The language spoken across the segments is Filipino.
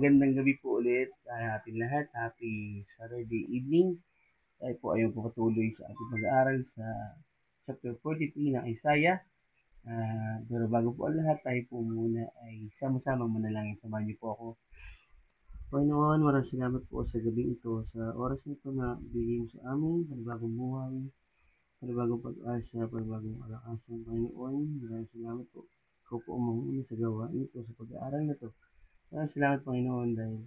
magandang gabi po ulit sa ating lahat. Happy Saturday evening. Tayo po ay magpapatuloy sa ating pag-aaral sa chapter 43 ng Isaiah. Pero bago po ang lahat, tayo po muna ay sama-sama manalangin. Samahan niyo po ako. Panginoon, maraming salamat po sa gabi ito, sa oras nito na bigay mo sa amin, panibagong buhay, panibagong pag-asa, panibagong alakasan. Panginoon, maraming salamat po. Ikaw po ang manguna sa gawain ito, sa pag-aaral na ito. Maraming salamat, Panginoon, dahil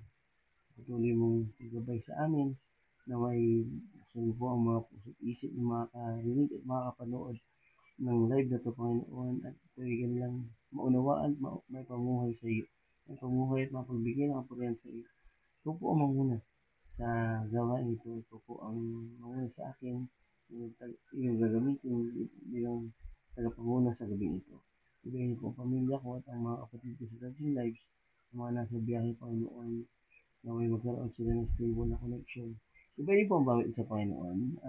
patuloy mong paggabay sa amin na may gusto po ang mga puso't isip ng mga makakarinig at makakapanood ng live na ito, Panginoon, at ito'y kanilang maunawaan at may pamuhay sa iyo. May pamuhay at mapagbigay ng kapurihan sa iyo. Ito po ang manguna sa gawain ito. Ito po ang manguna sa akin. Yung gagamitin bilang tagapanguna sa gabi ito. Ibigay niyo po ang pamilya ko at ang mga kapatid ko sa dating lives, ang mga nasa biyahe, Panginoon, na may magkaroon sila ng stable na connection. Iba rin po ang bawat isa, Panginoon.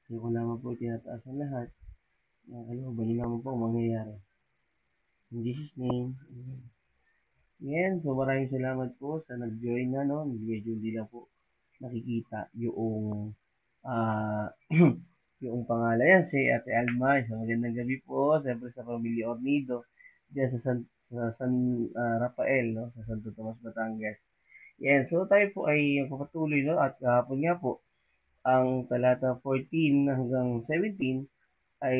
Kaya ko lamang po tinataas ang lahat. Kalooban niyo lamang po ang mangyayari. In Jesus' name, amen. Yan, so maraming salamat po sa nag-join na, no? Medyo hindi lang po nakikita yung yung pangalan yan, si Ate Alma. So, magandang gabi po, siyempre sa pamilya Ornido, diyan sa San Rafael, no? Sa Santo Tomas, Batangas. Yan, so tayo po ay papatuloy, no? At kahapon nga po, ang talata 14 hanggang 17 ay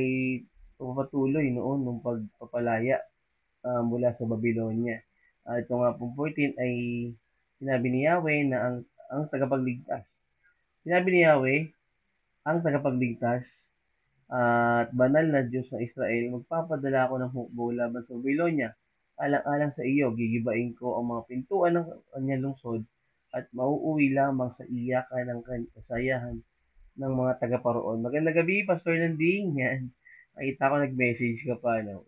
papatuloy noon nung pagpapalaya mula sa Babylonia. Ito nga pong 14 ay sinabi ni Yahweh na ang tagapagligtas. Sinabi ni Yahweh, ang tagapagligtas at banal na Diyos ng Israel, magpapadala ako ng hukbo laban sa Babylonia. Alang-alang sa iyo, gigibain ko ang mga pintuan ng kanyang lungsod at mauuwi lamang sa iyakan ng kasayahan ng mga taga-paroon. Magandang gabi, Pastor Landing. Yan. Nakita ko nag-message ka pa. No?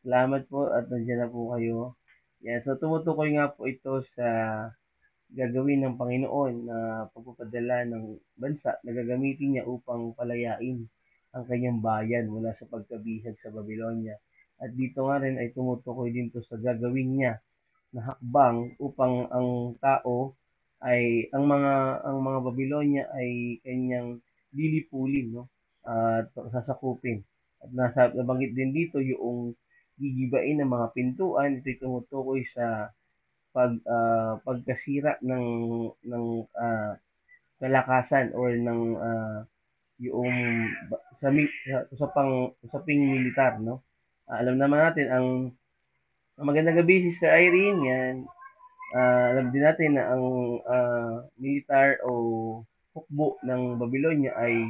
Salamat po at nandiyan na po kayo. Yan. So, tumutukoy nga po ito sa gagawin ng Panginoon na pagpapadala ng bansa na gagamitin niya upang palayain ang kanyang bayan mula sa pagkabihag sa Babylonia. At dito nga rin ay tumutukoy din to sa gagawin niya na hakbang upang ang tao ay ang mga Babylonia ay kanyang lilipulin, no? At sasakupin. At nabanggit din dito yung gigibain ng mga pintuan. Ito'y tumutukoy sa pagkasira ng kalakasan or ng yung usaping militar, no? Alam naman natin ang magandang gabi, Sister Irene, yan. Alam din natin na ang militar o hukbo ng Babylonia ay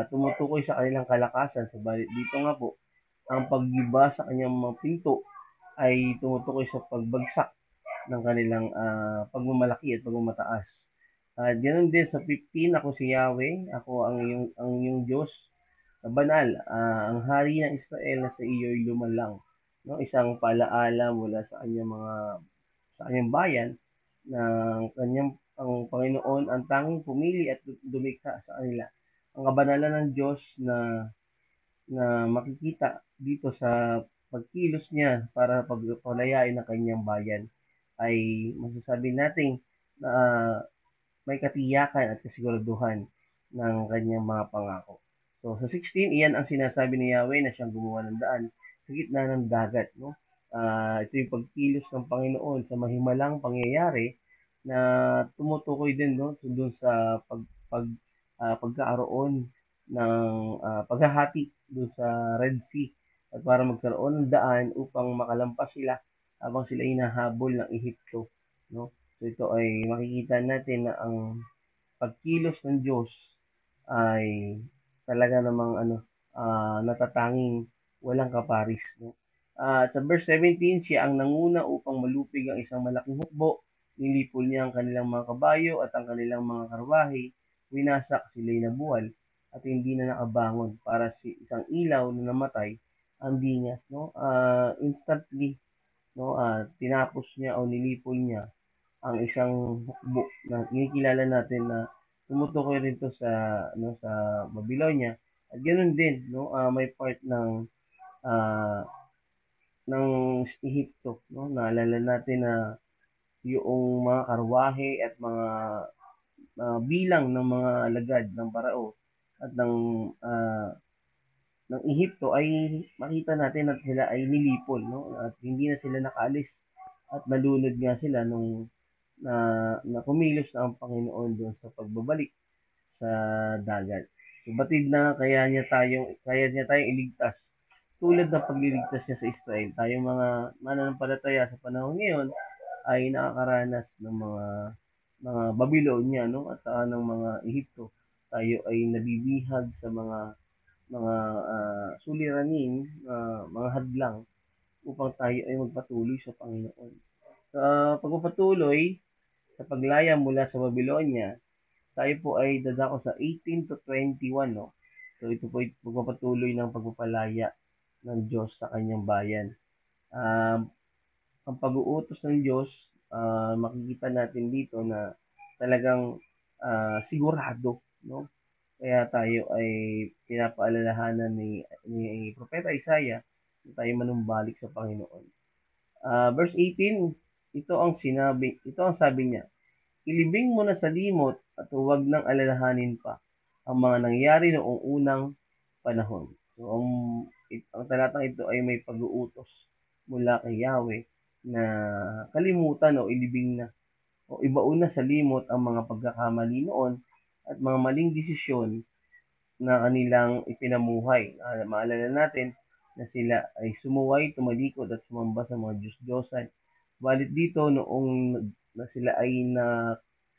tumutukoy sa kanilang kalakasan. Subalit dito nga po, ang paggiba sa kanyang mga pinto ay tumutukoy sa pagbagsak ng kanilang pagmamalaki at pagmamataas. At ganoon din sa 15, ako si Yahweh, ako ang iyong Diyos na banal, ang hari ng Israel na sa iyo'y lumalang. No, isang paalaala mula sa kanyang bayan na ang Panginoon ang tanging pumili at dumikha sa kanila. Ang kabanalan ng Diyos na makikita dito sa pagkilos niya para pagpalayain ang kanyang bayan ay masasabi nating na may katiyakan at kasiguraduhan ng kanyang mga pangako. So sa 16, iyan ang sinasabi ni Yahweh na siyang gumawa ng daan sa gitna ng dagat, no? Ito yung pagkilos ng Panginoon sa mahimalang pangyayari na tumutukoy din, no, doon sa pagkaaroon ng paghahati doon sa Red Sea at para magkaroon ng daan upang makalampas sila habang sila hinahabol ng Ehipto, no? So ito ay makikita natin na ang pagkilos ng Diyos ay talaga namang natatanging walang kaparis, no? Sa verse 17, siya ang nanguna upang malupig ang isang malaking hukbo. Nilipol niya ang kanilang mga kabayo at ang kanilang mga karwahe. Winasak sila'y nabuwal at hindi na nakabangon para si isang ilaw na namatay ang dinas, no? Instantly, no? Tinapos niya o nilipol niya ang isang hukbo na kinikilala natin na tumutukoy rin to sa Babylonia. At ganoon din, no, may part ng uh, ng Ehipto, no? Naalala natin na yung mga karwahe at mga bilang ng mga alagad ng Parao at ah, ng Ehipto ay makita natin at sila ay nilipol, no? At hindi na sila nakaalis at nalunod nga sila nung na, na kumilos na ang Panginoon doon sa pagbabalik sa dagat. So, batid na kaya niya tayong iligtas. Tulad ng pagliligtas niya sa Israel, tayong mga mananampalataya sa panahon ngayon ay nakakaranas ng mga Babylonia, no? At saka ng mga Ehipto. Tayo ay nabibihag sa mga suliranin, mga hadlang upang tayo ay magpatuloy sa Panginoon. Sa pagpapatuloy sa paglaya mula sa Babylonia, tayo po ay dadako sa 18 to 21, no? So ito po ay magpapatuloy ng pagpapalaya ng Diyos sa kanyang bayan. Um, ang pag-uutos ng Diyos, makikita natin dito na talagang sigurado, no? Kaya tayo ay pinapaalalahanan ni Propeta Isaiah na tayo manumbalik sa Panginoon. Verse 18, ito ang sabi niya, ilibing mo na sa limot at huwag nang alalahanin pa ang mga nangyari noong unang panahon. So, ang talatang ito ay may pag-uutos mula kay Yahweh na kalimutan o ilibing na o ibaon na sa limot ang mga pagkakamali noon at mga maling desisyon na kanilang ipinamuhay. Maalala natin na sila ay sumuway, tumalikod at sumamba sa mga Diyos-Diyosan. Balit dito noong na sila ay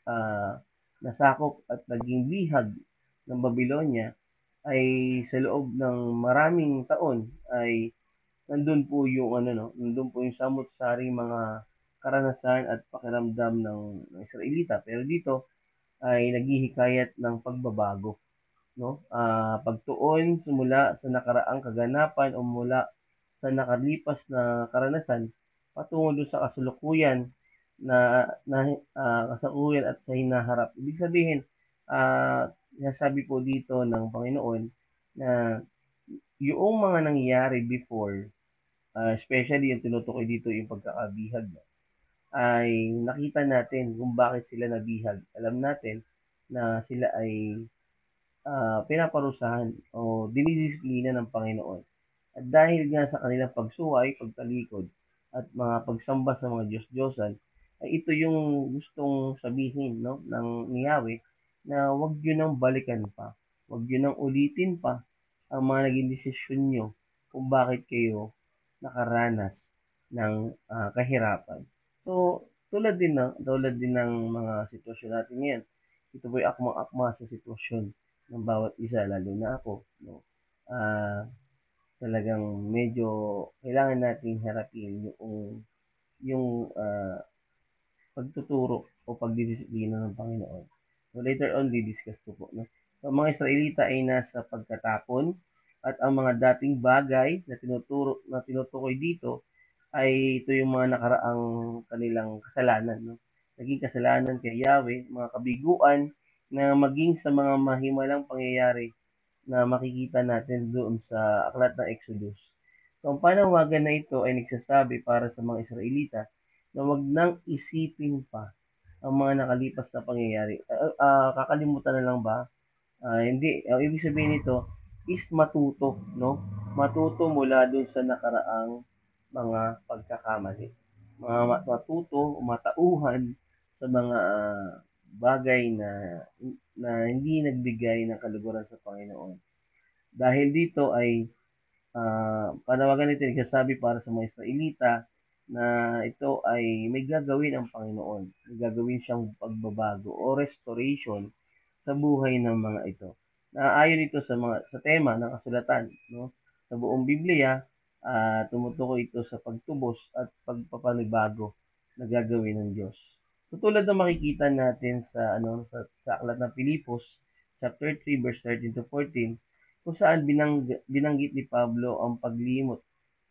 ah, nasakop at naging bihag ng Babylonia ay sa loob ng maraming taon ay nandun po yung ano no, nandun po yung samot-saring mga karanasan at pakiramdam ng Israelita. Pero dito ay naghihikayat ng pagbabago, no? Pagtuon simula sa nakaraang kaganapan o mula sa nakalipas na karanasan patungo doon sa kasalukuyan kasalukuyan at sa hinaharap. Ibig sabihin, sinasabi po dito ng Panginoon na yung mga nangyayari before, especially yung tinutukoy dito yung pagkakabihag, no, ay nakita natin kung bakit sila nabihag. Alam natin na sila ay pinaparusahan o dinidisiplina ng Panginoon. At dahil nga sa kanilang pagsuway, pagtalikod, at mga pagsamba sa mga Diyos-Diyosan, ay ito yung gustong sabihin, no, ng ni Yahweh na huwag nyo nang balikan pa, huwag nyo nang ulitin pa ang mga naging desisyon nyo kung bakit kayo nakaranas ng kahirapan. So, tulad din ng mga sitwasyon natin ngayon. Ito po'y akmang-akma sa sitwasyon ng bawat isa, lalo na ako, no? Ah, talagang medyo kailangan nating harapin yung pagtuturo o pagdidisiplina ng Panginoon. So later on, di-discuss ko po, no? So, ang mga Israelita ay nasa pagkatapon at ang mga dating bagay na tinutukoy dito ay ito yung mga nakaraang kanilang kasalanan, no? Naging kasalanan kay Yahweh, mga kabiguan na maging sa mga mahimalang pangyayari na makikita natin doon sa aklat ng Exodus. So, ang panawagan na ito ay nagsasabi para sa mga Israelita na wag nang isipin pa ang mga nakalipas na pangyayari. Kakalimutan na lang ba? Hindi. Ang ibig sabihin nito is matuto, no? Matuto mula doon sa nakaraang mga pagkakamali. Matuto, matauhan sa mga bagay na hindi nagbigay ng kaluguran sa Panginoon. Dahil dito ay panawagan nito nagsasabi para sa mga Israelita na ito ay may gagawin ang Panginoon. May gagawin siyang pagbabago o restoration sa buhay ng mga ito. Naayon ito sa tema ng kasulatan, no? Sa buong Biblia, tumutukoy ito sa pagtubos at pagpapanibago na gagawin ng Diyos. So, tulad ng makikita natin sa aklat ng Pilipos, chapter 3, verse 13 to 14, kung saan binanggit ni Pablo ang paglimot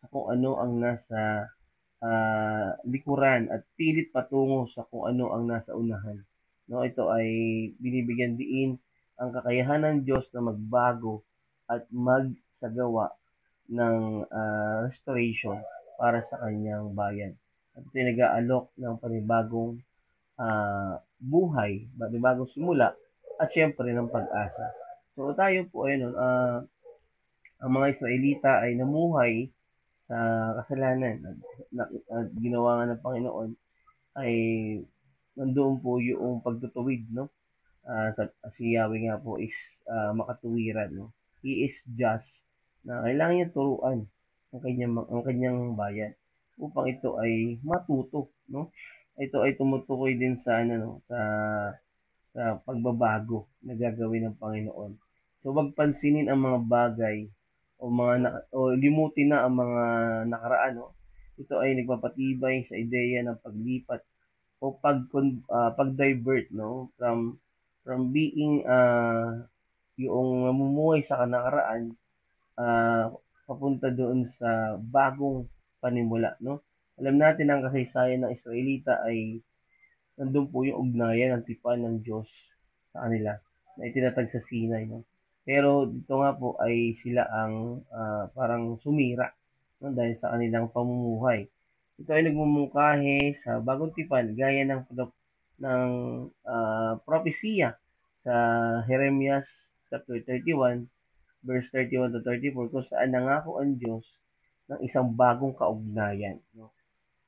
sa kung ano ang nasa likuran at pilit patungo sa kung ano ang nasa unahan. No, ito ay binibigyan diin ang kakayahan ng Diyos na magbago at magsagawa ng restoration para sa kanyang bayan. At ito nag-aalok ng panibagong buhay, panibagong simula, at syempre ng pag-asa. So tayo po ay ang mga Israelita ay namuhay sa kasalanan at ginawa nga ng Panginoon ay nandoon po yung pagtutuwid, no? Si Yahweh nga po is makatuwiran, no? He is just na kailangan niya turuan ang kanyang bayan upang ito ay matuto, no? Ito ay tumutukoy din sa ano, no? Sa pagbabago na gagawin ng Panginoon. So wag pansinin ang mga bagay o limutin na ang mga nakaraan, no? Ito ay nagpapatibay sa ideya ng paglipat o pag-divert, no, from being yung namumuhay sa nakaraan, papunta doon sa bagong panimula, no. Alam natin ang kasaysayan ng Israelita ay nandun po yung ugnayan ng tipan ng Diyos sa kanila na itinatag sa Sinai, no. Pero dito nga po ay sila ang parang sumira, no, dahil sa kanilang pamumuhay. Ito ay nagmumungkahi sa bagong tipan gaya ng propesiya sa Jeremias chapter 31 verse 31 to 34 kung saan nangako ang Diyos ng isang bagong kaugnayan, no,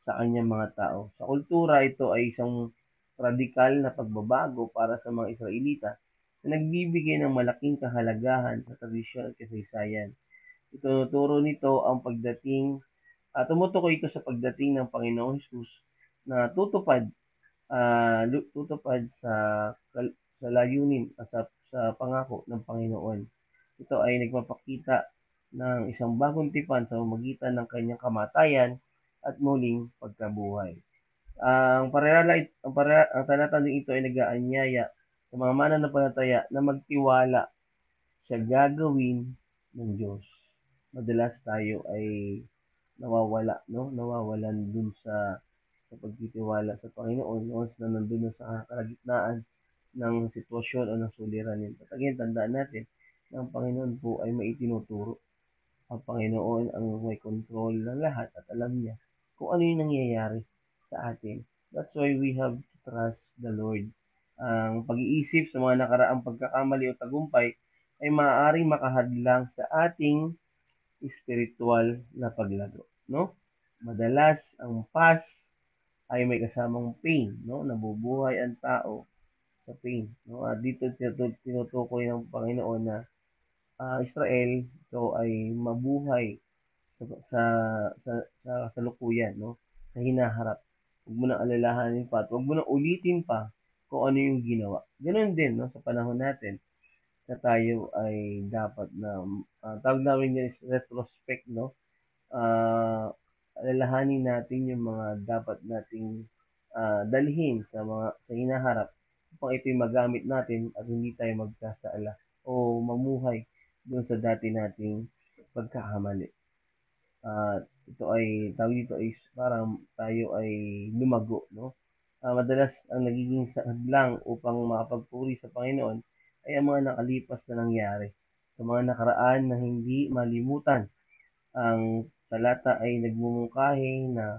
sa kanyang mga tao. Sa kultura, ito ay isang radikal na pagbabago para sa mga Israelita na nagbibigay ng malaking kahalagahan sa tradisyon at kasaysayan. Itinuturo nito ang tumutukoy ito sa pagdating ng Panginoong Hesus na tutupad sa layunin sa pangako ng Panginoon. Ito ay nagpapakita ng isang bagong tipan sa pamamagitan ng kanyang kamatayan at muling pagkabuhay. Ang talatanding ito ay nag-aanyaya sa mga mananampalataya na magtiwala sa gagawin ng Diyos. Madalas tayo ay nawawala, no? Nawawalan dun sa pagtitiwala sa Panginoon once na nandun na sa kalagitnaan ng sitwasyon o ng suliranin. At again, tandaan natin na ang Panginoon po ay maitinuturo. Ang Panginoon ang may control ng lahat at alam niya kung ano yung nangyayari sa atin. That's why we have to trust the Lord. Ang pag-iisip sa mga nakaraang pagkakamali o tagumpay ay maaaring makahadlang sa ating spiritual na paglago, no? Madalas ang past ay may kasamang pain, no? Nabubuhay ang tao sa pain, no? At dito tinutukoy ng Panginoon na Israel, ito ay mabuhay sa sa sa kasalukuyan, no? Sa hinaharap. Huwag mo nang alalahanin pa at huwag mo nang ulitin pa kung ano yung ginawa. Ganoon din, no, sa panahon natin na tayo ay dapat na tawag namin yan is retrospect, no? Alalahanin natin yung mga dapat nating dalhin sa hinaharap upang ito'y magamit natin at hindi tayo magkasala o mamuhay doon sa dati nating pagkakamali. Ito ay tawag dito is parang tayo ay lumago, no? Madalas ang nagiging hadlang upang makapagpuri sa Panginoon ay ang mga nakalipas na nangyari. Sa mga nakaraan na hindi malimutan, ang talata ay nagmumungkahi na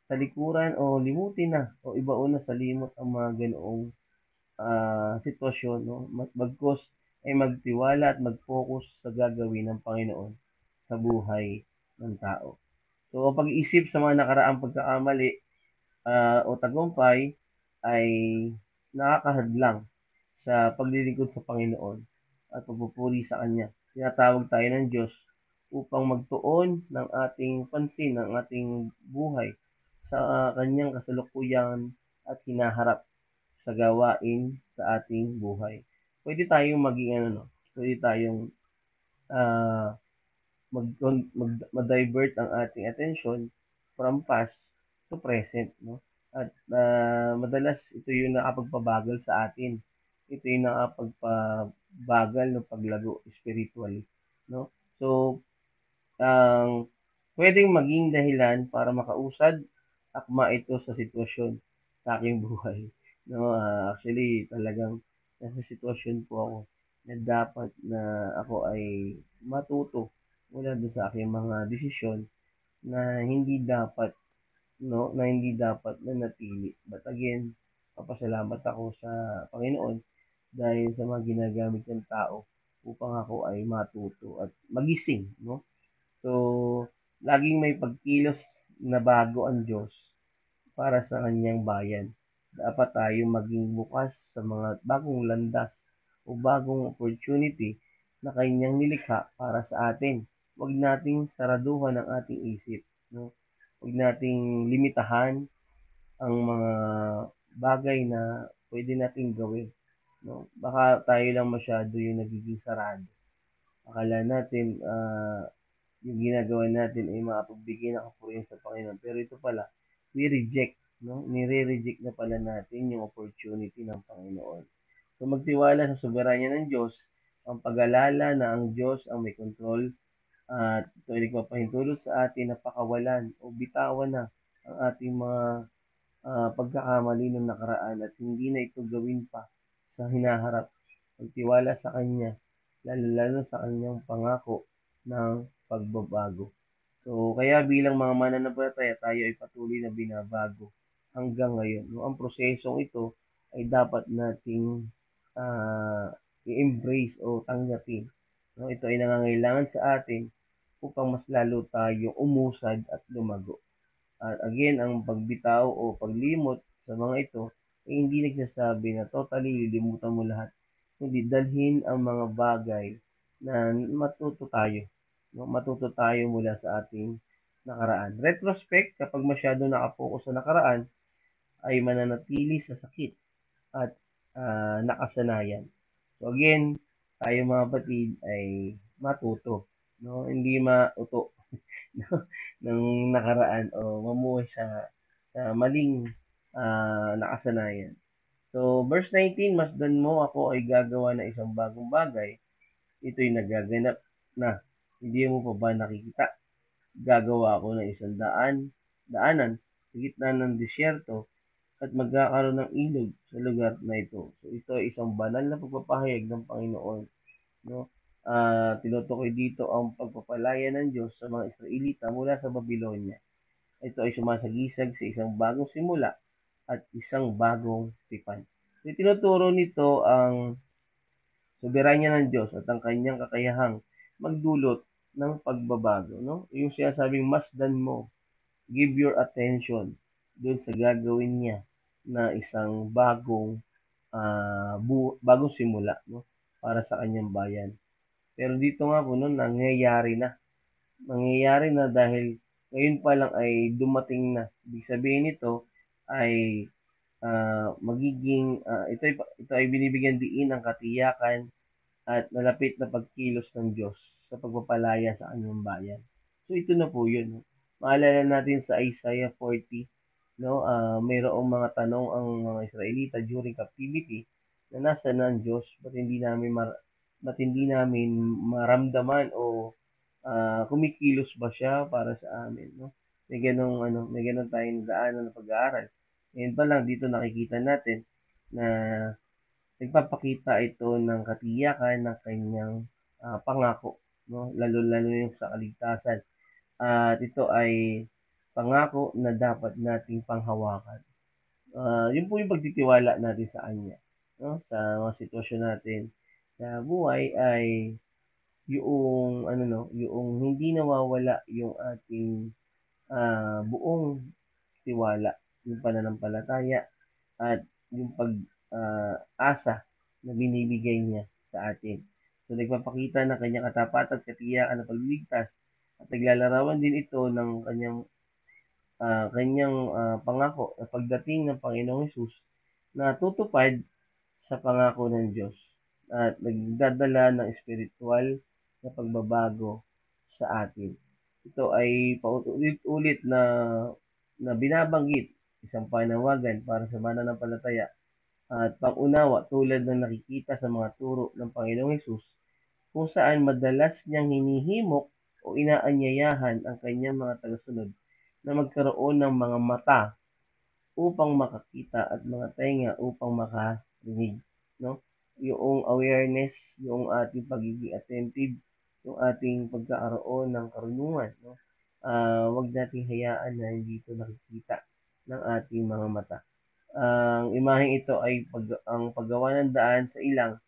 talikuran o limutin na o ibaon na sa limot ang mga ganoong sitwasyon, no? Bagkus ay magtiwala at mag-focus sa gagawin ng Panginoon sa buhay ng tao. So, ang pag-iisip sa mga nakaraang pagkakamali o tagumpay ay nakakahadlang sa paglilingkod sa Panginoon at pagpupuri sa Kanya. Tinatawag tayo ng Diyos upang magtuon ng ating pansin, ng ating buhay sa Kanyang kasalukuyan at hinaharap sa gawain sa ating buhay. Pwede tayong maging pwede tayong ah, mag-divert ang ating attention from past to present, no? At madalas ito yung nakapagpabagal sa atin. Ito yung nakapagpabagal ng paglago spiritually, no? So, ang pwedeng maging dahilan para makausad, akma ito sa sitwasyon sa aking buhay. No, actually talagang nasa sitwasyon po ako na dapat na ako ay matuto mula doon sa aking mga desisyon na hindi dapat, no, na hindi dapat na natili. But again, papasalamat ako sa Panginoon dahil sa mga ginagamit ng tao upang ako ay matuto at magising, no? So, laging may pagkilos na bago ang Diyos para sa kanyang bayan. Dapat tayo maging bukas sa mga bagong landas o bagong opportunity na kanyang nilikha para sa atin. Huwag nating saraduhan ang ating isip. No? Huwag nating limitahan ang mga bagay na pwede nating gawin. No? Baka tayo lang masyado yung nagiging sarado. Akala natin yung ginagawa natin ay makapagbigay ng kapurihan sa Panginoon. Pero ito pala, we reject, no? Nire-reject na pala natin yung opportunity ng Panginoon. So magtiwala sa soberanya ng Diyos, ang pag-alala na ang Diyos ang may control at ito ay nagpapahintulot sa atin na pakawalan o bitawan na ang ating mga pagkakamali ng nakaraan at hindi na ito gawin pa sa hinaharap. Magtiwala sa Kanya, lalo-lalo sa Kanyang pangako ng pagbabago. So, kaya bilang mga mananampalataya, tayo ay patuloy na binabago hanggang ngayon. No, ang prosesong ito ay dapat nating uh, i-embrace o tanggapin. No, ito ay nangangailangan sa atin upang mas lalo tayong umusad at lumago. At again, ang pagbitaw o paglimot sa mga ito ay hindi nagsasabi na totally lilimutan mo lahat. Kundi dalhin ang mga bagay na matuto tayo. No? Matuto tayo mula sa ating nakaraan. Retrospect, kapag masyado nakapokus sa nakaraan, ay mananatili sa sakit at nakasanayan. So again, tayo mga batid ay matuto. No? Hindi mauto ng nakaraan o mamuhay sa maling nakasanayan. So, verse 19, masdan mo ako ay gagawa ng isang bagong bagay. Ito'y nagaganap na. Hindi mo pa ba nakikita? Gagawa ako ng isang daanan sa gitna ng disyerto at magkakaroon ng ilog sa lugar na ito. So, ito ay isang banal na pagpapahayag ng Panginoon. No? Tinutukoy dito ang pagpapalaya ng Diyos sa mga Israelita mula sa Babylonia. Ito ay sumasagisag sa isang bagong simula at isang bagong tipan. So, tinuturo nito ang soberanya ng Diyos at ang kanyang kakayahang magdulot ng pagbabago. No? Yung sinasabing masdan mo, give your attention doon sa gagawin niya na isang bagong simula, no? Para sa kanyang bayan. Pero dito nga po, no, nangyayari na dahil ngayon pa lang ay dumating na. Ibig sabihin nito ay ito ay binibigyan diin ng katiyakan at malapit na pagkilos ng Diyos sa pagpapalaya sa kanyang bayan. So ito na po yun. No? Maalala natin sa Isaiah 40, no, mayroong mga tanong ang mga Israelita during captivity na nasa na ang Diyos, ba't hindi namin maramdaman o kumikilos ba siya para sa amin, no? May ganong tayong daanan ng pag-aaral. Ngayon pa lang dito nakikita natin na nagpapakita ito ng katiyakan ng kanyang pangako, no? Lalo-lalo yung sa kaligtasan. At ito ay pangako na dapat nating panghawakan. Yun po yung pagtitiwala natin sa kanya, no? Sa mga sitwasyon natin sa buhay ay yung hindi nawawala yung ating buong tiwala, yung pananampalataya at yung asa na binibigay niya sa atin. So nagpapakita ng kanyang katapatan at katiyakan na pagliligtas at naglalarawan din ito ng kanyang pangako na pagdating ng Panginoong Hesus na tutupad sa pangako ng Diyos at nagdadala ng espiritual na pagbabago sa atin. Ito ay paulit-ulit na binabanggit isang panawagan para sa mananampalataya at pangunawa tulad ng nakikita sa mga turo ng Panginoong Hesus kung saan madalas niyang hinihimok o inaanyayahan ang kanyang mga tagasunod na magkaroon ng mga mata upang makakita at mga tenga upang makarinig, no? Yung awareness, yung ating pagiging attentive, yung ating pagkakaroon ng karunungan, no? wag nating hayaan na hindi ito nakikita ng ating mga mata. Ang imaheng ito ay ang paggawa ng daan sa ilang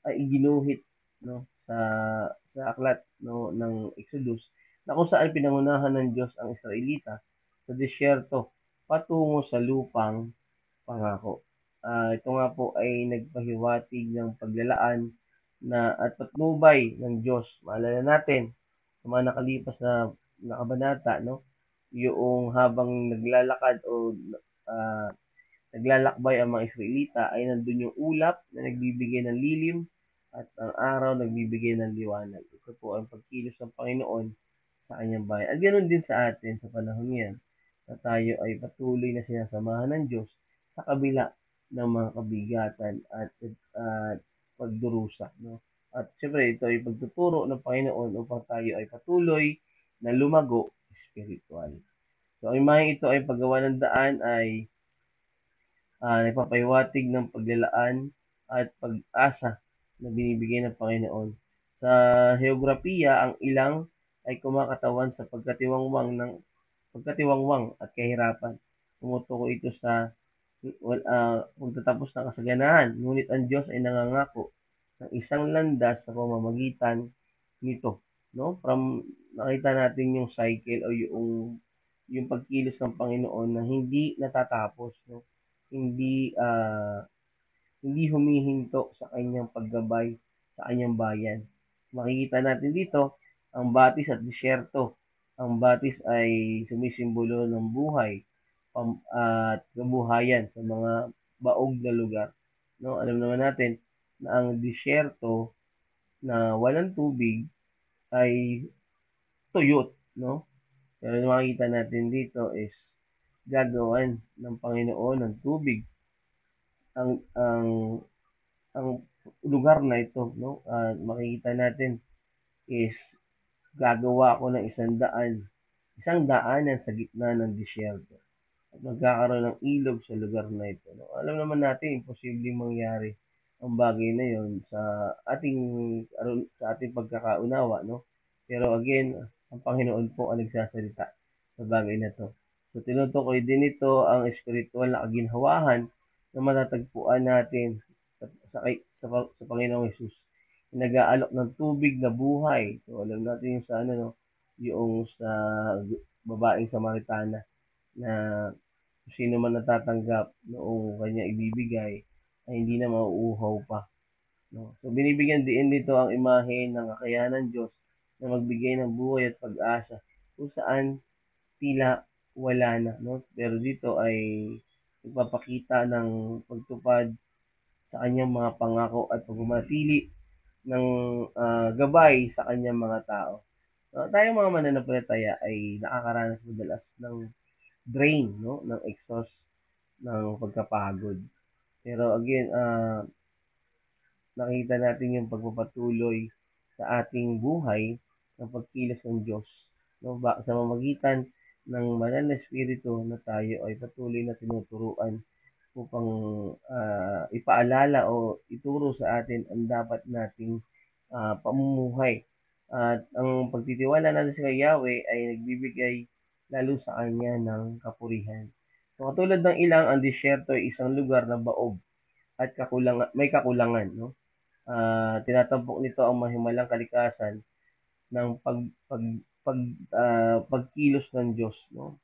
ay iginuhit, no, sa aklat, no, ng Exodus, na kung saan pinangunahan ng Diyos ang Israelita sa disyerto patungo sa lupang pangako. Ito nga po ay nagpahiwatig ng paglalaan at patnubay ng Diyos. Maalala natin, sa mga nakalipas na kabanata, no? Yung habang naglalakad o uh, naglalakbay ang mga Israelita ay nandun yung ulap na nagbibigay ng lilim at ang araw nagbibigay ng liwanag. Ito po ang pagkilos ng Panginoon sa kanyang bayan. At ganoon din sa atin sa panahon yan na tayo ay patuloy na sinasamahan ng Diyos sa kabila ng mga kabigatan at pagdurusa. No? At siyempre ito ay pagtuturo ng Panginoon upang tayo ay patuloy na lumago spiritual. So ang imahe ito ay paggawa ng daan ay nagpapahiwatig ng paglalaan at pag-asa na binibigay ng Panginoon. Sa heograpiya, ang ilang ay kumakatawan sa pagkatiwangwang at kahirapan. Tumutukoy ito sa pagtatapos ng kasaganahan. Ngunit ang Diyos ay nangangako ng isang landas sa pamamagitan nito. No? Nakita natin yung cycle o yung pagkilos ng Panginoon na hindi natatapos, no? Hindi hindi humihinto sa kanyang paggabay sa kanyang bayan. Makikita natin dito ang batis at disyerto. Ang batis ay sumisimbolo ng buhay at kabuhayan sa mga baog na lugar. No, alam naman natin na ang disyerto na walang tubig ay tuyot, no? Pero makikita natin dito is gagawan ng Panginoon ng tubig ang ang lugar na ito, no? Makikita natin is gagawa ako ng isang daanan sa gitna ng disyerto. At magkakaroon ng ilog sa lugar na ito. No? Alam naman natin, imposibleng mangyari ang bagay na yon ating sa ating pagkakaunawa, no? Pero again, ang Panginoon po ang nagsasalita sa bagay na to. So tinutukoy din ito ang espiritual na kaginhawahan na matatagpuan natin sa Panginoong Hesus. Nag-aalok ng tubig na buhay. So alam natin yung sa ano, no? Yung sa babaeng Samaritana na kung sino man natatanggap noong kanya ibibigay ay hindi na mauuhaw pa. No? So binibigyan din dito ang imahe ng kakayahan ng Diyos na magbigay ng buhay at pag-asa kung saan tila wala na. No? Pero dito ay nagpapakita ng pagtupad sa kanyang mga pangako at pagmamatili ng gabay sa kanyang mga tao. Tayong mga mananampalataya ay nakakaranas madalas ng drain, no, ng exhaust ng pagkapagod. Pero again, nakita natin yung pagpapatuloy sa ating buhay ng pagkilos ng Diyos, no, sa mamagitan ng banal na espiritu na tayo ay patuloy na tinuturuan upang ipaalala o ituro sa atin ang dapat nating pamumuhay. At ang pagtitiwala natin sa Yahweh ay nagbibigay lalo sa kanya ng kapurihan. So, katulad ng ilang, ang disyerto ay isang lugar na baog at may kakulangan. No? Tinatampok nito ang mahimalang kalikasan ng pagkilos ng Diyos. No?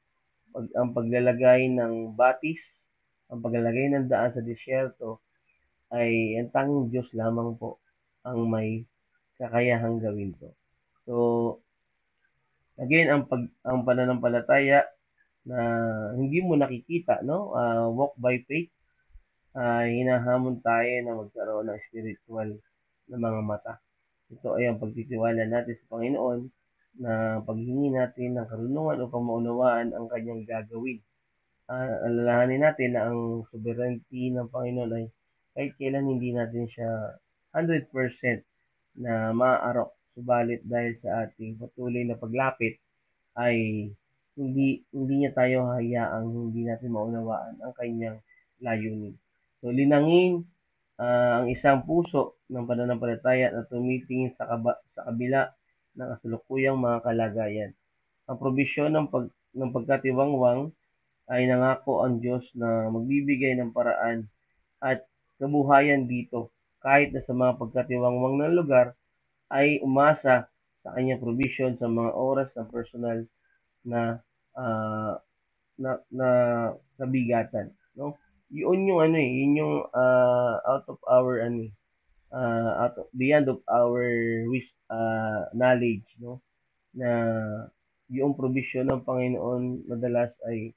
Ang paglalagay ng batis, ang paglalagay ng daan sa disyerto ay ang tanging Diyos lamang po ang may kakayahang gawin to. So, again, ang pananampalataya na hindi mo nakikita, no? Walk by faith, hinahamon tayo na magkaroon ng spiritual na mga mata. Ito ay ang pagtitiwala natin sa Panginoon na paghingi natin ng karunungan upang maunawaan ang kanyang gagawin. Alalahanin natin na ang sovereignty ng Panginoon ay kahit kailan hindi natin siya 100% na maaarok. Subalit dahil sa ating patuloy na paglapit ay hindi niya tayo hayaang hindi natin maunawaan ang kanyang layunin. So linangin ang isang puso ng pananampalataya na tumitingin sa kabila ng kasalukuyang mga kalagayan. Ang probisyon ng pagkatiwangwang ay nangako ang Diyos na magbibigay ng paraan at kabuhayan dito, kahit na sa mga pagkatiwangwang na lugar ay umasa sa kanyang provision sa mga oras ng personal na ah, na kabigatan, no? Yun yung ano eh, yun yung out of our ano eh, beyond of our knowledge, no? Na yung provision ng Panginoon madalas ay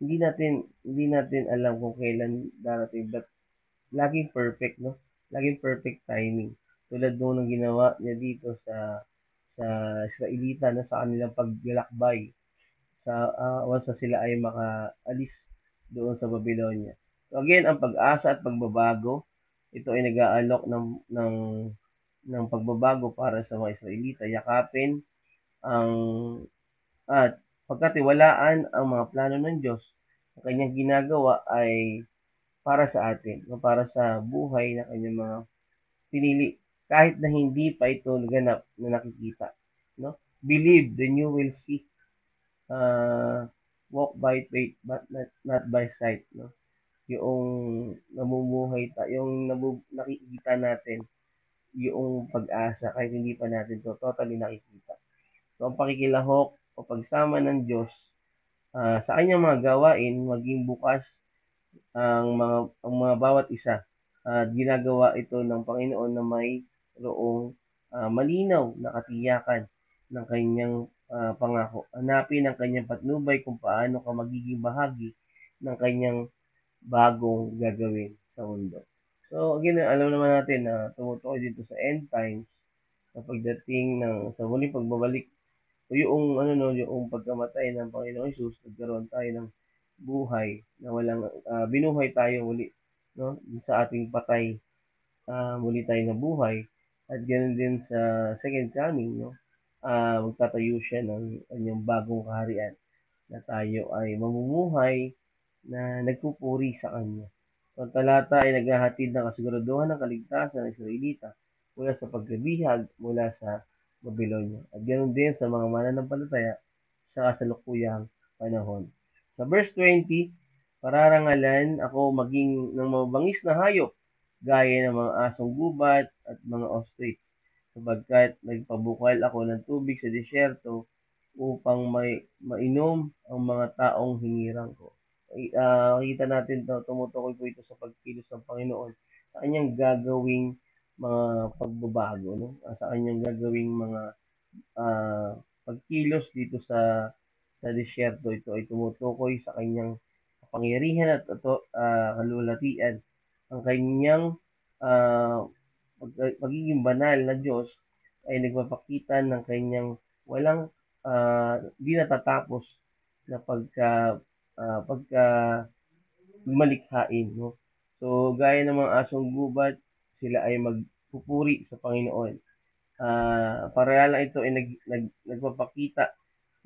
hindi natin alam kung kailan darating, but laging perfect, no? Laging perfect timing. Tulad nung ginawa niya dito sa Israelita na sa kanilang paglalakbay once na sila ay makaalis doon sa Babylonia. So again, ang pag-asa at pagbabago, ito ay nag-aalok ng pagbabago para sa mga Israelita. Yakapin ang at pagkatiwalaan ang mga plano ng Diyos na kanyang ginagawa ay para sa atin, no? Para sa buhay na kanyang mga pinili, kahit na hindi pa ito ganap na nakikita, no? Believe, then you will see. uh, Walk by faith but not by sight, no? Yung nakikita natin yung pag-asa kahit hindi pa natin to totally nakikita. So ang pakikilahok o pagsama ng Diyos sa kanyang mga gawain, maging bukas ang mga bawat isa at ginagawa ito ng Panginoon na may roong malinaw na katiyakan ng kanyang pangako. Hanapin ang kanyang patnubay kung paano ka magiging bahagi ng kanyang bagong gagawin sa mundo. So, again, alam naman natin na tumutukoy dito sa end times sa pagdating sa muling pagbabalik o yung ano no, yung pagkamatay ng Panginoong Hesus, nagkaroon tayo ng buhay na walang binuhay tayo muli, no? Sa ating patay, muli tayo nabuhay at ganoon din sa second coming, no? Magtatayo siya ng kanyang bagong kaharian na tayo ay mamumuhay na nagpupuri sa Kanya. Ang talata ay naghahatid ng kasiguraduhan ng kaligtasan ng Israelita mula sa pagkabihag mula sa Babylonia. At ganoon din sa mga mananampalataya sa kasalukuyang panahon. Sa verse 20, pararangalan ako maging ng mabangis na hayop gaya ng mga asong gubat at mga ostrich sapagkat nagpabukal ako ng tubig sa disyerto upang mainom ang mga taong hinirang ko. Kita natin tumutukoy po ito sa pagkilos ng Panginoon sa kanyang gagawing mga pagbabago, no? Sa kanyang gagawing mga ah, pagkilos dito sa disyerto. Ito ay tumutukoy sa kanyang kapangyarihan at kalulatian. Ang kanyang ah, pagiging banal na Diyos ay nagpapakita ng kanyang walang di natatapos na pagka malikhain, no? So, gaya ng mga asong gubat, sila ay magpupuri sa Panginoon. Parehala ito ay nagpapakita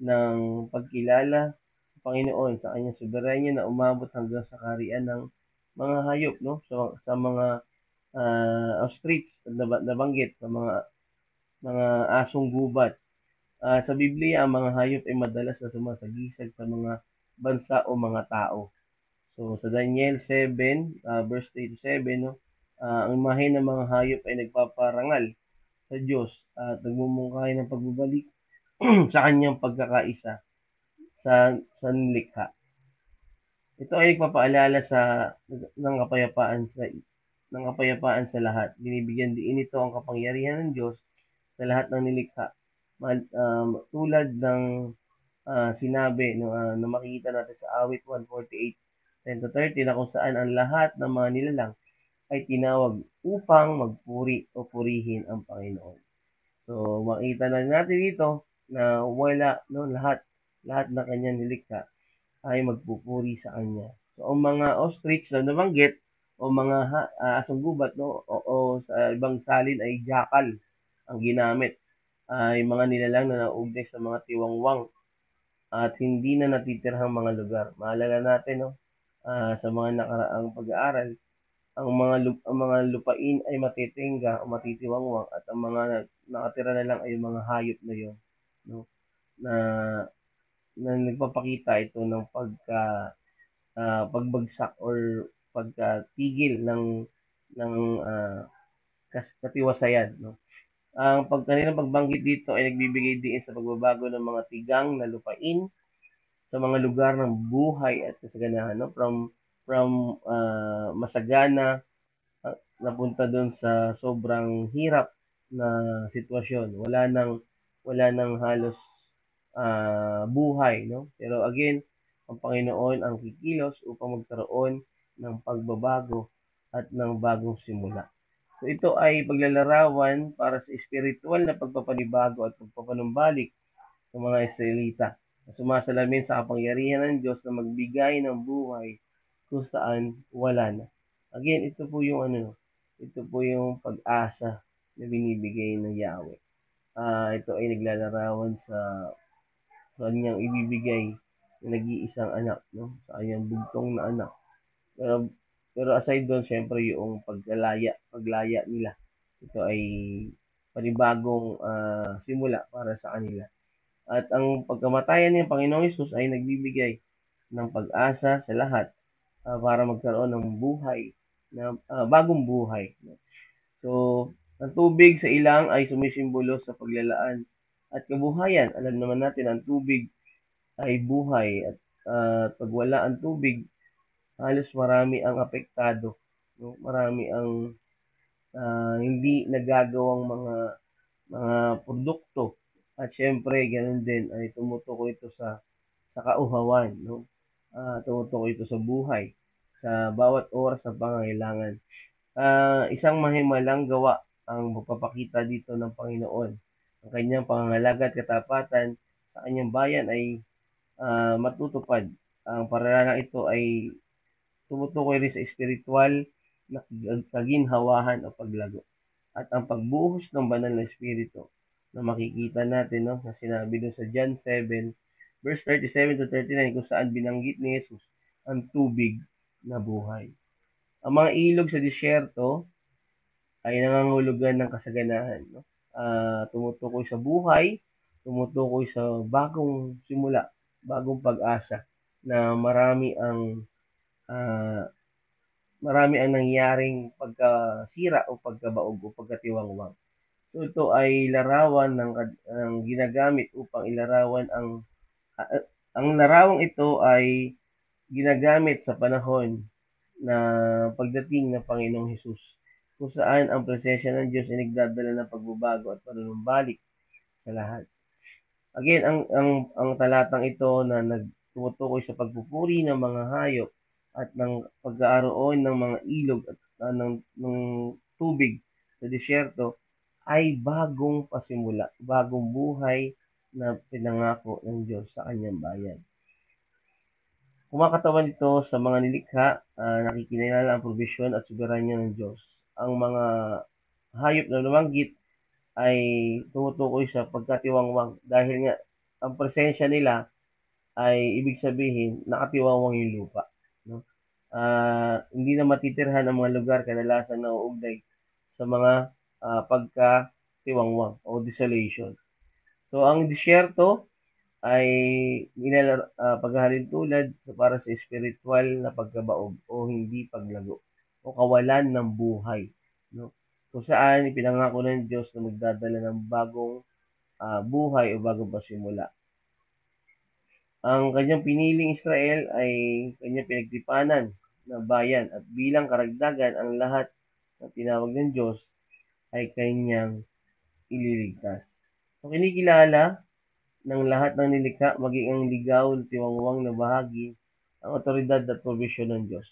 ng pagkilala sa Panginoon sa kanyang soberanya na umabot hanggang sa kaharian ng mga hayop, no? So, sa mga ostrich na nabanggit sa mga asong gubat. Sa Biblia, ang mga hayop ay madalas na sumasagisag sa mga bansa o mga tao. So, sa Daniel 7, verse 37, no, ang imahe ng mga hayop ay nagpaparangal sa Diyos at nagmumungkahi ng pagbabalik sa kanyang pagkakaisa sa nilikha. Ito ay nagpapaalala ng kapayapaan sa lahat. Binibigyan din ito ang kapangyarihan ng Diyos sa lahat ng nilikha. Tulad ng sinabi no, na makikita natin sa awit 148, 10-30 na kung saan ang lahat ng mga nilalang ay tinawag upang magpuri o purihin ang Panginoon. So makita na natin dito na wala no lahat ng kanyang nilikha ay magpupuri sa kanya. So ang mga ostrich na nabanggit o mga asong gubat no o sa ibang salin ay jackal ang ginamit ay mga nilalang na naugnay sa mga tiwangwang at hindi na natitirhang mga lugar. Maalala natin no sa mga nakaraang pag-aaral ang mga lupain ay matitingga o matitiwangwang at ang mga nakatira na lang ay mga hayop na yon, no? na na nagpapakita ito ng pagbagsak or pagkatigil ng katiwasayan, no? Ang kanilang pagbanggit dito ay nagbibigay din sa pagbabago ng mga tigang na lupain sa mga lugar ng buhay at kasaganahan, no? From masagana napunta doon sa sobrang hirap na sitwasyon. Wala nang halos buhay, no? Pero again, ang Panginoon ang kikilos upang magkaroon ng pagbabago at ng bagong simula. So ito ay paglalarawan para sa espiritual na pagpapanibago at pagpapanumbalik ng mga Israelita na sumasalamin sa kapangyarihan ng Diyos na magbigay ng buhay kung saan wala na. Again, ito po yung pag-asa na binibigay ng Yahweh. Ito ay naglalarawan sa kanyang ibibigay na nag-iisang anak, no? Sa kanyang bugtong na anak. Pero, pero aside doon, syempre yung paglaya nila. Ito ay panibagong simula para sa kanila. At ang pagkamatayan ng Panginoong Hesus ay nagbibigay ng pag-asa sa lahat para magkaroon ng buhay na bagong buhay. So, ang tubig sa ilang ay sumisimbolo sa paglalaan at kabuhayan. Alam naman natin ang tubig ay buhay at pag wala ang tubig, halos marami ang apektado. No? Marami ang hindi nagagawang mga produkto. At syempre, ganun din ay tumutukoy ito sa kauhawan, no? Tumutukoy ito sa buhay, sa bawat oras na pangangailangan. Isang mahimalang gawa ang magpapakita dito ng Panginoon. Ang kanyang pangangalaga at katapatan sa kanyang bayan ay matutupad. Ang paralalang ito ay tumutukoy rin sa espiritual na kaginhawahan o paglago at ang pagbuhos ng banal na espiritu na makikita natin, no, na sinabi doon sa John 7 verse 37 to 39 kung saan binanggit ni Jesus ang tubig na buhay. Ang mga ilog sa disyerto ay nangangahulugan ng kasaganahan, no? Tumutukoy sa buhay, tumutukoy sa bagong simula, bagong pag-asa na ah, marami ang nangyaring pagkasira o pagkabaog o pagkatiwangwang. So ito ay larawan ng ginagamit upang ilarawan ang larawang ito ay ginagamit sa panahon na pagdating ng Panginoong Hesus kung saan ang presensya ng Diyos ay nagdadala ng pagbabago at panunumbalik sa lahat. Again, ang talatang ito na nagtutukoy sa pagpupuri ng mga hayop at ng pagkaaroon ng mga ilog at ng tubig sa disyerto ay bagong pasimula, bagong buhay na pinangako ng Diyos sa kanyang bayan. Kumakatawan ito sa mga nilikha, nakikinilala ang probisyon at soberanya ng Diyos. Ang mga hayop na lumanggit ay tumutukoy sa pagkatiwangwang dahil nga ang presensya nila ay ibig sabihin nakatiwangwang yung lupa, no? Hindi na matitirhan ang mga lugar kadalasan na uugnay sa mga pagkatiwangwang o desolation. So ang disyerto ay paghahalin tulad para sa espiritual na pagkabaog o hindi paglago o kawalan ng buhay, no? Kung saan ipinangako ng Diyos na magdadala ng bagong buhay o bagong pasimula. Ang kanyang piniling Israel ay kanyang pinagtipanan na bayan at bilang karagdagan ang lahat na tinawag ng Diyos ay kanyang ililigtas. So kinikilala ng lahat ng nilikha maging ang ligaw na tiwangwang na bahagi ang otoridad at provision ng Diyos.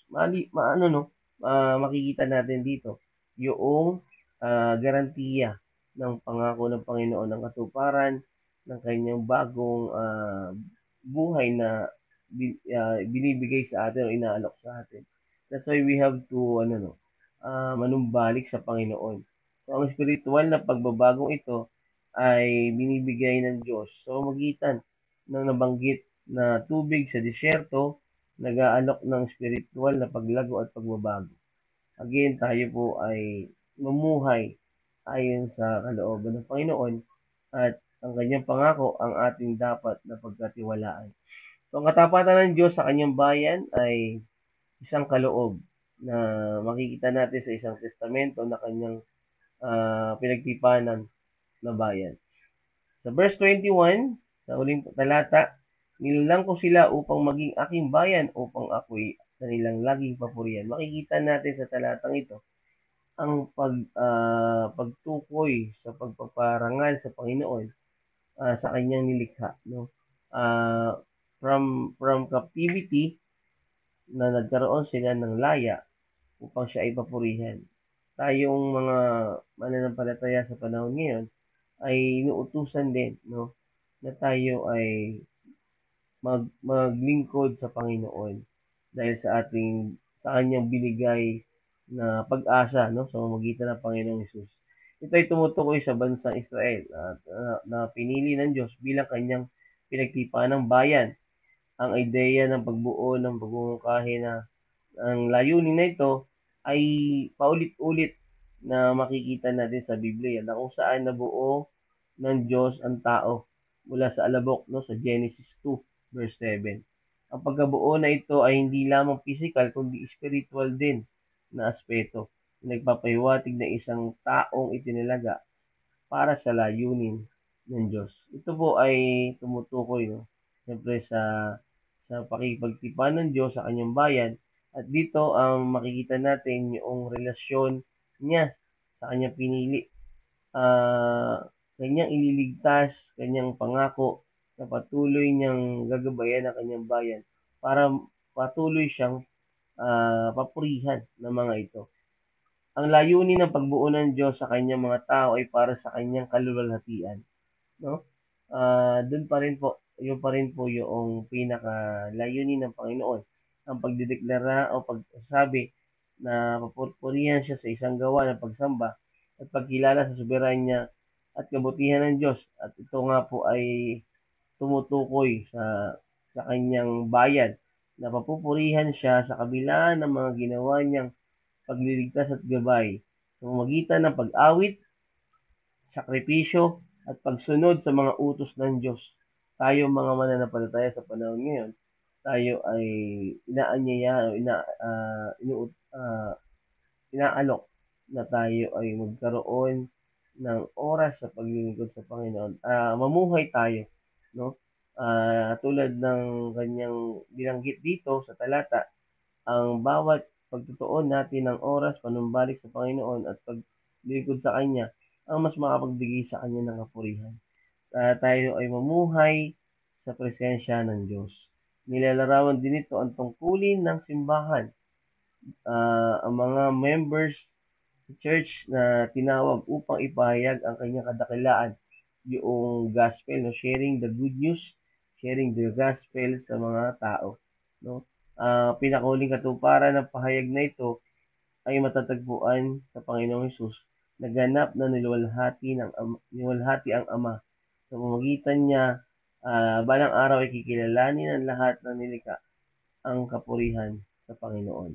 Makikita natin dito yung garantiya ng pangako ng Panginoon ng katuparan ng kanyang bagong buhay na binibigay sa atin o inaalok sa atin. That's why we have to manumbalik sa Panginoon. So ang spiritual na pagbabagong ito ay binibigay ng Diyos sa magitan ng nabanggit na tubig sa disyerto, nag-aalok ng spiritual na paglago at pagbabago. Again, tayo po ay mamuhay ayon sa kalooban ng Panginoon at ang kanyang pangako ang ating dapat na pagkatiwalaan. So, ang katapatan ng Diyos sa kanyang bayan ay isang kaloob na makikita natin sa isang testamento na kanyang pinagtipanan na bayan. Sa verse 21, sa uling talata, nilalang ko sila upang maging aking bayan upang ako'y kanilang laging papurihan. Makikita natin sa talatang ito ang pagtukoy sa pagpaparangal sa Panginoon sa kanyang nilikha, no? Uh, from captivity na nagkaroon sila ng laya upang siya ay papurihan. Tayong mga mananampalataya sa panahon ngayon ay inuutusan din, no, na tayo ay maglingkod sa Panginoon dahil sa kanyang binigay na pag-asa, no, sa pamamagitan ng Panginoong Hesus. Ito ay tumutukoy sa bansang Israel na pinili ng Diyos bilang kanyang pinagtipanang bayan. Ang ideya ng pagbuo ng pagmumungkahi na ang layunin na ito ay paulit-ulit na makikita natin sa Biblia na kung saan nabuo ng Diyos ang tao mula sa alabok, no, sa Genesis 2 verse 7. Ang pagkabuo na ito ay hindi lamang physical kundi spiritual din na aspeto. Nagpapahiwatig na isang taong itinalaga para sa layunin ng Diyos. Ito po ay tumutukoy, no, siyempre sa pakikipagtipan ng Diyos sa kanyang bayan. At dito ang makikita natin yung relasyon niya sa kanyang pinili. Kanyang ililigtas, kanyang pangako na patuloy niyang gagabayan ang kanyang bayan para patuloy siyang papurihan ng mga ito. Ang layunin ng pagbuo ng Diyos sa kanyang mga tao ay para sa kanyang kalulwalhatian, no? Doon pa rin po, yun pa rin po yung pinaka layunin ng Panginoon, ang pagdedeklara o pagsabi na papurihan siya sa isang gawa ng pagsamba at pagkilala sa soberanya at kabutihan ng Diyos. At ito nga po ay tumutukoy sa kanyang bayan na papupurihan siya sa kabila ng mga ginawa niyang pagliligtas at gabay sa pamamagitan ng pag-awit, sakripisyo, at pagsunod sa mga utos ng Diyos. Tayo mga mananampalataya sa panahon ngayon, tayo ay inaanyaya o inaalok na tayo ay magkaroon ng oras sa paglilingkod sa Panginoon. Mamuhay tayo, no? Tulad ng kanyang binanggit dito sa talata, ang bawat pagtutuon natin ng oras, panumbalik sa Panginoon at paglilingkod sa Kanya, ang mas makapagbigay sa Kanya ng kapurihan. Tayo ay mamuhay sa presensya ng Diyos. Nilalarawan din ito ang tungkulin ng simbahan. Ang mga members sa church na tinawag upang ipahayag ang kanyang kadakilaan, yung gospel, no? Sharing the good news, sharing the gospel sa mga tao, no? Pinakahuling katuparan ng pahayag na ito ay matatagpuan sa Panginoong Hesus na ganap na niluwalhati ang Ama. Sa pamamagitan niya, balang araw ay kikilalanin ng lahat ng nilikha ang kapurihan sa Panginoon.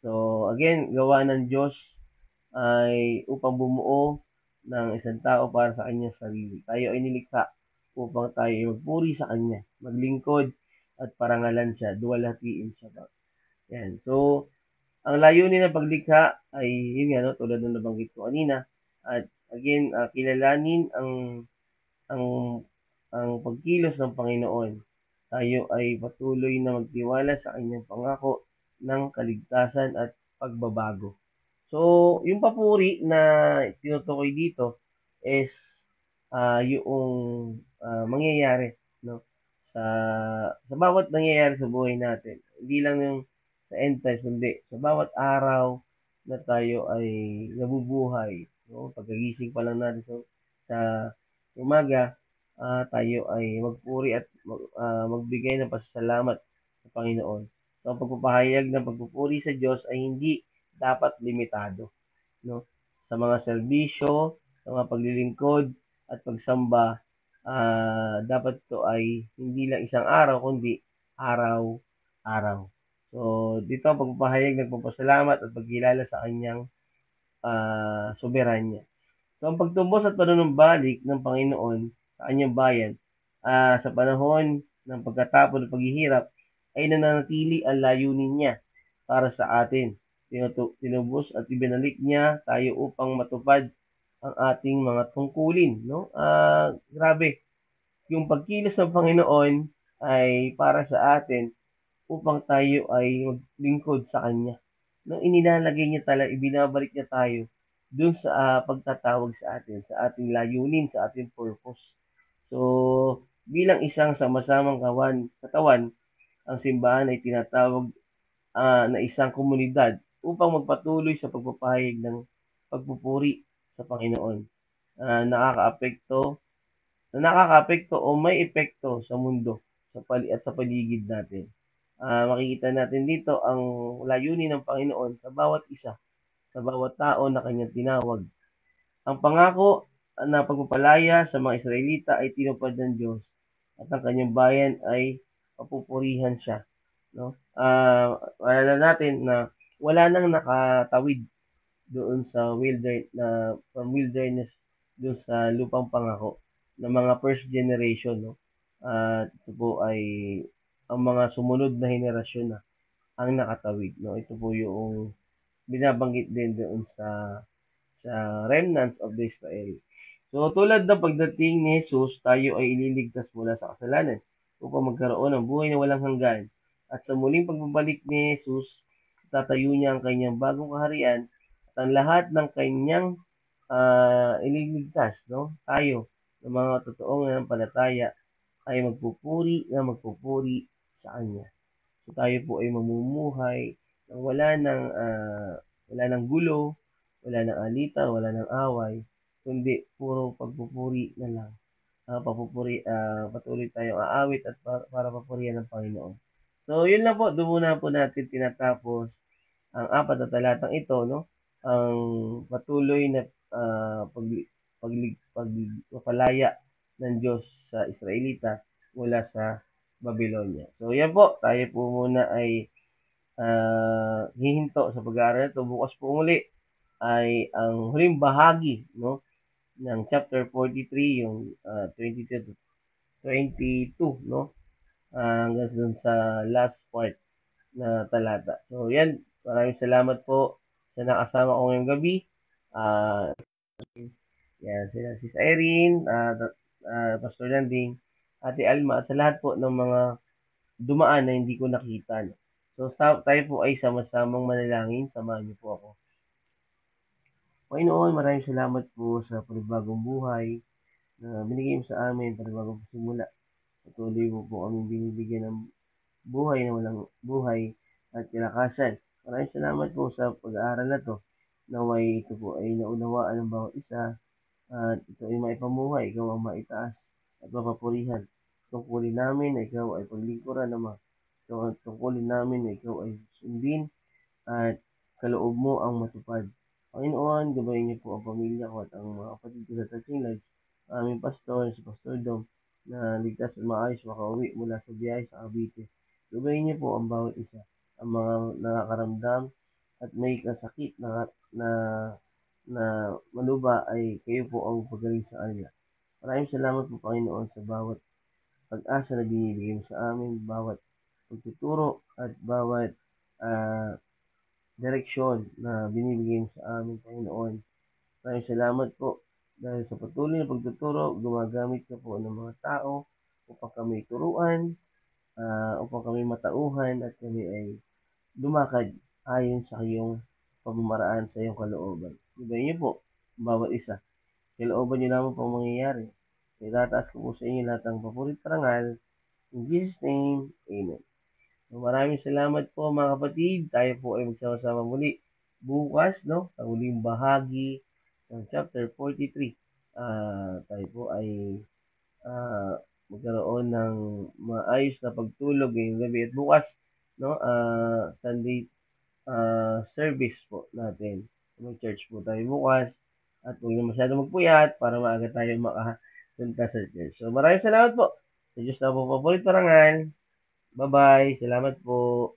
So, again, gawa ng Diyos ay upang bumuo ng isang tao para sa kanyang sarili. Tayo ay nilikha upang tayo ay magpuri sa kanya, maglingkod at parangalan siya, duwalhatiin siya. Yan. So, ang layunin ng paglikha ay yun nga, no, tulad ng nabanggit ko kanina. At again, kilalanin ang ang pagkilos ng Panginoon. Tayo ay patuloy na magtiwala sa kanyang pangako ng kaligtasan at pagbabago. So, yung papuri na tinutukoy dito is yung mangyayari, no, sa bawat nangyayari sa buhay natin. Hindi lang yung sa end times, kundi sa bawat araw na tayo ay nabubuhay, no? Pagkagising pa lang natin sa umaga, tayo ay magpuri at magbigay ng pasasalamat sa Panginoon. So, ang pagpapahayag ng pagpupuri sa Diyos ay hindi dapat limitado, no? Sa mga serbisyo, sa mga paglilingkod at pagsamba, dapat ito ay hindi lang isang araw kundi araw-araw. So, dito ang pagpapahayag ng pagpasalamat at pagkilala sa kanyang soberanya. So, ang pagtumbos at panunumbalik ng Panginoon sa kanyang bayan. Sa panahon ng pagkatapos ng paghihirap, ay nananatili ang layunin niya para sa atin. Tinubos at ibinalik niya tayo upang matupad ang ating mga tungkulin, no? Grabe, yung pagkilos ng Panginoon ay para sa atin upang tayo ay maglingkod sa Kanya. Nung inilalagay niya talaga, ibinabalik niya tayo dun sa pagtatawag sa atin, sa ating layunin, sa ating purpose. So, bilang isang sama-samang katawan, ang simbahan ay tinatawag na isang komunidad upang magpatuloy sa pagpapahayag ng pagpupuri sa Panginoon. Ah, nakakaapekto nakakaapekto o may epekto sa mundo at sa paligid natin. Makikita natin dito ang layunin ng Panginoon sa bawat isa, sa bawat tao na kanyang tinawag. Ang pangako na pagpapalaya sa mga Israelita ay tinupad ng Diyos at ang kanyang bayan ay papupurihan siya. No? Alala natin na wala nang nakatawid doon sa wilderness doon sa lupang pangako ng mga first generation, no? At ito po ay ang mga sumunod na henerasyon na ang nakatawid, no? Ito po yung binabanggit din doon sa remnants of the Israel. So tulad ng pagdating ni Jesus, tayo ay ililigtas mula sa kasalanan upang magkaroon ng buhay na walang hanggan. At sa muling pagbabalik ni Jesus, tatayo niya ang kanyang bagong kaharian at ang lahat ng kanyang ililigtas, no? Tayo, ng mga totoong nanampalataya, ay magpupuri sa Kanya. So tayo po ay mamumuhay nang wala ng gulo, wala ng alitan, wala ng away, kundi puro pagpupuri na lang. Patuloy tayong aawit at para papurihan ng Panginoon. So, yun lang po. Doon muna po natin tinatapos ang apat na talatang ito, no? Ang patuloy na pagpapalaya ng Diyos sa Israelita mula sa Babylonia. So, yan po. Tayo po muna ay hihinto sa pag-aaral ito. Bukas po muli ay ang huling bahagi, no, ng chapter 43, yung 22 to 22, no, hanggang dun sa last part na talata. So, yan. Maraming salamat po sa nakasama ko ngayong gabi. Uh, Yan, sila Sis Irene, Pastor Landing, Ate Alma, sa lahat po ng mga dumaan na hindi ko nakita. No? So, tayo po ay sama-samang manalangin. Samahan niyo po ako. Panginoon, maraming salamat po sa panibagong buhay na binigay mo sa amin, panibagong pasimula. Patuloy mo po kami binibigyan ng buhay na walang buhay at kalakasan. Maraming salamat po sa pag-aaral na to. Naway ito po ay naunawaan ng bawat isa at ito ay maipamuhay. Ikaw ang maitaas at mapapurihan. Tungkulin namin na ikaw ay paglingkuran naman. Tungkulin namin na ikaw ay sundin at kaloob mo ang matupad. Panginoon, gabayin niyo po ang pamilya ko at ang mga kapatid ko sa Touching Lives, aming pastor, si Pastor Dom, na ligtas at maayos makauwi mula sa biyahe sa Cavite. Gabayin niyo po ang bawat isa, ang mga nakakaramdam at may kasakit na, na maluba ay kayo po ang pagaling sa kanila. Maraming salamat po Panginoon sa bawat pag-asa na binibigay mo sa amin, bawat pagtuturo at bawat uh, direksyon na binibigay mo sa amin, Panginoon. Maraming salamat po dahil sa patuloy na pagtuturo, gumagamit ka po ng mga tao upang kami turuan, upang kami matauhan at kami ay lumakad ayon sa iyong pamamaraan sa iyong kalooban. Ibayin niyo po bawat isa. Kalooban niyo naman pang mangyayari. Itataas ko po sa inyo lahat ng papurit parangal. In Jesus' name, Amen. So, maraming salamat po mga kapatid. Tayo po ay magsama-sama muli bukas, no? Sa huling bahagi ng chapter 43. Tayo po ay magkaroon ng maayos na pagtulog ngayong gabi at bukas, no? Sunday service po natin. May church po tayo bukas at huwag na masyado magpuyat para maaga tayo makapunta sa church. So maraming salamat po. Sa Diyos na po papulit parangal. Bye-bye. Salamat po.